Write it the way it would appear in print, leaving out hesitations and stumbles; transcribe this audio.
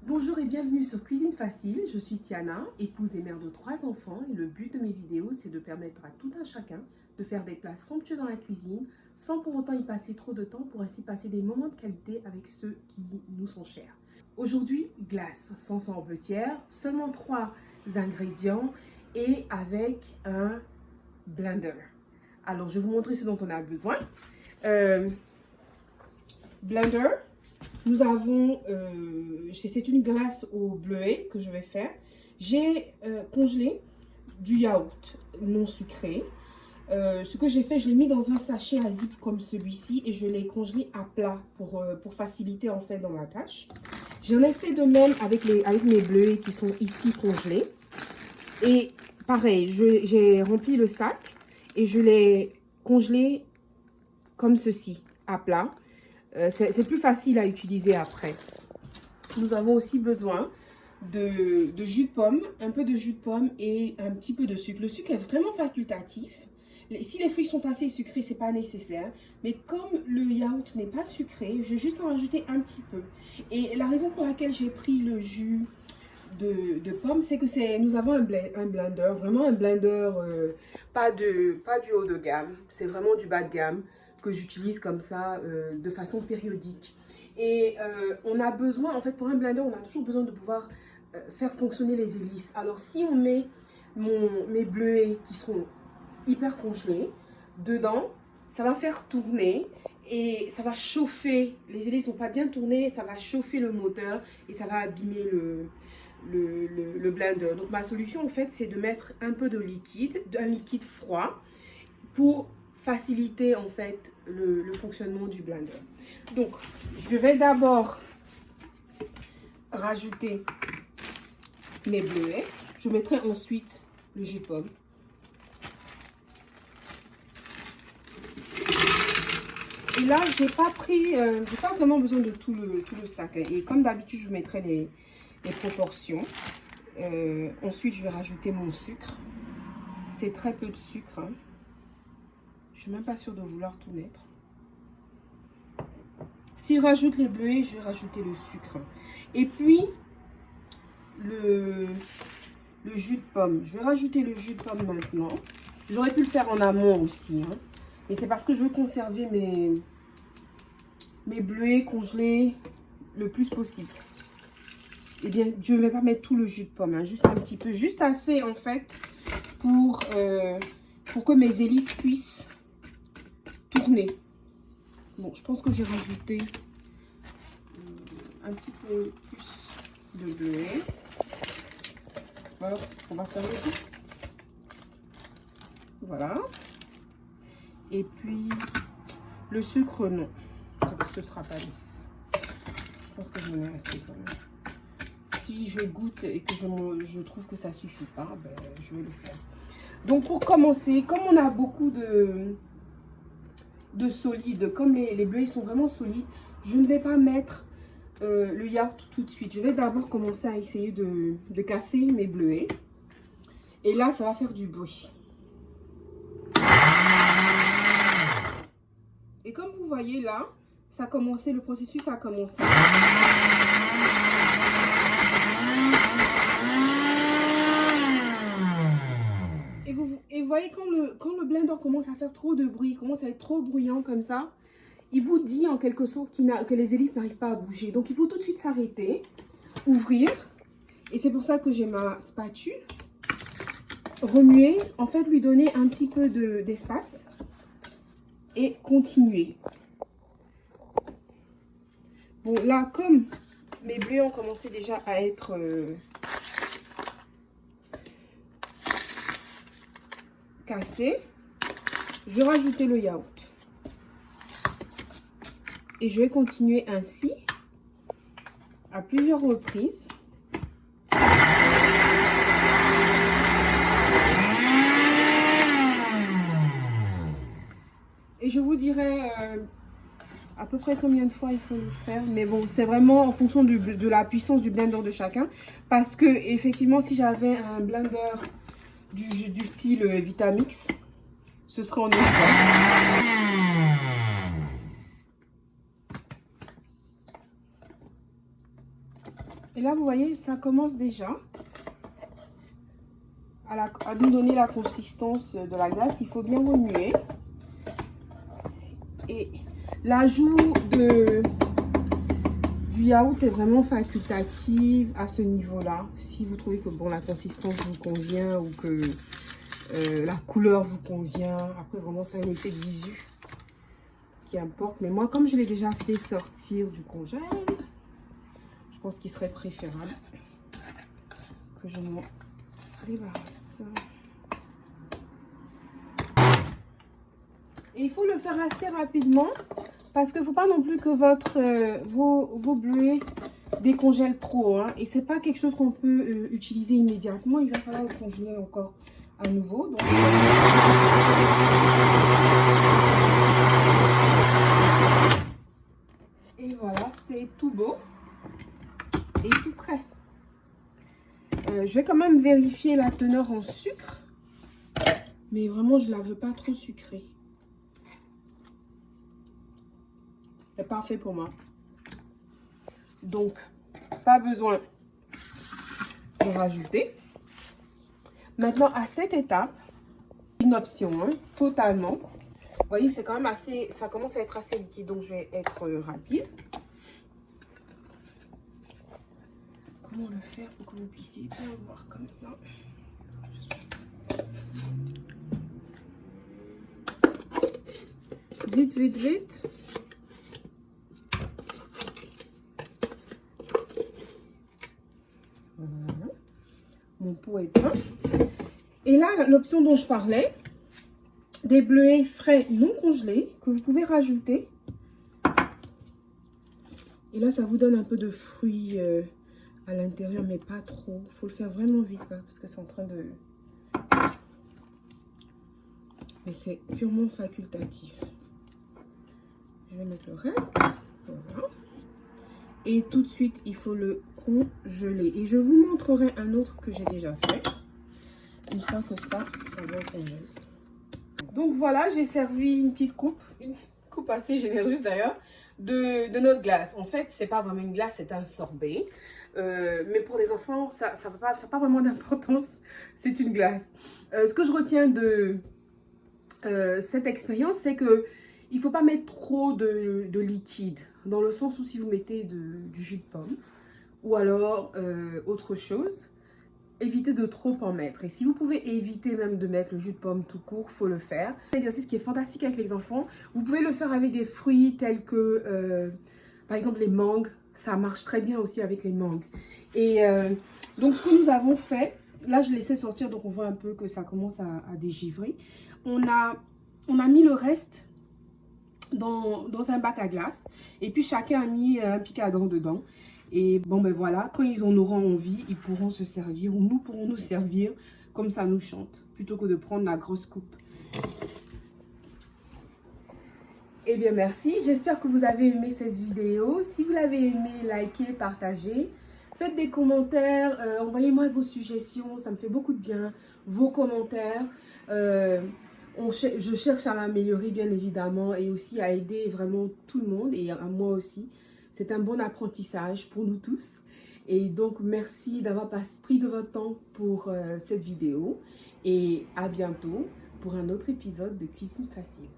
Bonjour et bienvenue sur Cuisine Facile, je suis Tiana, épouse et mère de 3 enfants et le but de mes vidéos c'est de permettre à tout un chacun de faire des plats somptueux dans la cuisine sans pour autant y passer trop de temps pour ainsi passer des moments de qualité avec ceux qui nous sont chers. Aujourd'hui, glace, sans sorbetière, seulement 3 ingrédients et avec un blender. Alors je vais vous montrer ce dont on a besoin. Blender. Nous avons, c'est une glace au bleuet que je vais faire. J'ai congelé du yaourt non sucré. Ce que j'ai fait, je l'ai mis dans un sachet à zip comme celui-ci et je l'ai congelé à plat pour faciliter en fait dans la tâche. J'en ai fait de même avec mes bleuets qui sont ici congelés. Et pareil, j'ai rempli le sac et je l'ai congelé comme ceci, à plat. C'est plus facile à utiliser après. Nous avons aussi besoin de jus de pomme, un peu de jus de pomme et un petit peu de sucre. Le sucre est vraiment facultatif. Si les fruits sont assez sucrés, ce n'est pas nécessaire. Mais comme le yaourt n'est pas sucré, je vais juste en rajouter un petit peu. Et la raison pour laquelle j'ai pris le jus de pomme, c'est que nous avons un blender, vraiment un blender, pas du haut de gamme. C'est vraiment du bas de gamme que j'utilise comme ça de façon périodique. Et on a besoin, en fait, pour un blender, on a toujours besoin de pouvoir faire fonctionner les hélices. Alors, si on met mes bleuets qui sont hyper congelés dedans, ça va faire tourner et ça va chauffer. Les hélices ne sont pas bien tournées, ça va chauffer le moteur et ça va abîmer le blender. Donc, ma solution, en fait, c'est de mettre un peu de liquide, un liquide froid pour faciliter en fait le fonctionnement du blender. Donc, je vais d'abord rajouter mes bleuets. Je mettrai ensuite le jus de pomme. Et là, j'ai pas vraiment besoin de tout le sac. Et comme d'habitude, je mettrai les proportions. Ensuite, je vais rajouter mon sucre. C'est très peu de sucre, hein. Je suis même pas sûre de vouloir tout mettre. Si je rajoute les bleuets, je vais rajouter le sucre. Et puis, le jus de pomme. Je vais rajouter le jus de pomme maintenant. J'aurais pu le faire en amont aussi, hein. Mais c'est parce que je veux conserver mes bleuets congelés le plus possible. Eh bien, je ne vais pas mettre tout le jus de pomme, hein, juste un petit peu. Juste assez, en fait, pour que mes hélices puissent tourner. Bon, je pense que j'ai rajouté un petit peu plus de bleuet. Voilà, on va faire le tout. Voilà. Et puis, le sucre, non. Ce ne sera pas nécessaire. Je pense que j'en ai assez quand même. Si je goûte et que je trouve que ça ne suffit pas, ben, je vais le faire. Donc, pour commencer, comme on a beaucoup de solide, comme les bleuets sont vraiment solides, je ne vais pas mettre le yaourt tout de suite. Je vais d'abord commencer à essayer de casser mes bleuets. Et là, ça va faire du bruit. Et comme vous voyez là, ça a commencé, le processus a commencé. Et vous voyez, quand le blender commence à faire trop de bruit, commence à être trop bruyant comme ça, il vous dit en quelque sorte que les hélices n'arrivent pas à bouger. Donc, il faut tout de suite s'arrêter, ouvrir. Et c'est pour ça que j'ai ma spatule. Remuer, en fait, lui donner un petit peu d'espace. Et continuer. Bon, là, comme mes bleuets ont commencé déjà à être cassés, je vais rajouter le yaourt. Et je vais continuer ainsi à plusieurs reprises. Et je vous dirai à peu près combien de fois il faut le faire. Mais bon, c'est vraiment en fonction de la puissance du blender de chacun. Parce que, effectivement, si j'avais un blender du style Vitamix, ce serait en une fois. Et là, vous voyez, ça commence déjà à nous donner la consistance de la glace. Il faut bien remuer. Et l'ajout du yaourt est vraiment facultatif à ce niveau-là. Si vous trouvez que bon, la consistance vous convient ou que la couleur vous convient. Après, vraiment, c'est un effet visu qui importe. Mais moi, comme je l'ai déjà fait sortir du congèle, je pense qu'il serait préférable que je m'en débarrasse. Et il faut le faire assez rapidement parce qu'il ne faut pas non plus que vos bleuets décongèlent trop. Hein. Et ce n'est pas quelque chose qu'on peut utiliser immédiatement. Il va falloir le congeler encore à nouveau. Donc, et voilà, c'est tout beau et tout prêt. Je vais quand même vérifier la teneur en sucre. Mais vraiment, je ne la veux pas trop sucrée. C'est parfait pour moi. Donc, pas besoin de rajouter. Maintenant, à cette étape, une option, hein, totalement. Vous voyez, c'est quand même assez, ça commence à être assez liquide, donc je vais être rapide. Comment le faire pour que vous puissiez bien voir comme ça? Vite, vite, vite. Voilà. Mon pot est plein. Et là, l'option dont je parlais, des bleuets frais non congelés que vous pouvez rajouter. Et là, ça vous donne un peu de fruits à l'intérieur, mais pas trop. Il faut le faire vraiment vite parce que c'est en train de... Mais c'est purement facultatif. Je vais mettre le reste. Voilà. Et tout de suite, il faut le congeler. Et je vous montrerai un autre que j'ai déjà fait. Une fois que ça va au congèle. Donc voilà, j'ai servi une petite coupe assez généreuse d'ailleurs, de notre glace. En fait, c'est pas vraiment une glace, c'est un sorbet. Mais pour les enfants, ça n'a pas vraiment d'importance. C'est une glace. Ce que je retiens de cette expérience, c'est que il ne faut pas mettre trop de liquide. Dans le sens où si vous mettez du jus de pomme ou alors autre chose, évitez de trop en mettre. Et si vous pouvez éviter même de mettre le jus de pomme tout court, il faut le faire. C'est un exercice qui est fantastique avec les enfants. Vous pouvez le faire avec des fruits tels que, par exemple, les mangues. Ça marche très bien aussi avec les mangues. Et donc, ce que nous avons fait, là, je laissais sortir, donc on voit un peu que ça commence à dégivrer. On a mis le reste dans un bac à glace. Et puis, chacun a mis un picadon dedans. Et bon, ben voilà, quand ils en auront envie, ils pourront se servir ou nous pourrons nous servir comme ça nous chante, plutôt que de prendre la grosse coupe. Eh bien, merci. J'espère que vous avez aimé cette vidéo. Si vous l'avez aimé, likez, partagez. Faites des commentaires, envoyez-moi vos suggestions, ça me fait beaucoup de bien. Vos commentaires. Je cherche à m'améliorer, bien évidemment, et aussi à aider vraiment tout le monde et à moi aussi. C'est un bon apprentissage pour nous tous. Et donc, merci d'avoir pris de votre temps pour cette vidéo. Et à bientôt pour un autre épisode de Cuisine Facile.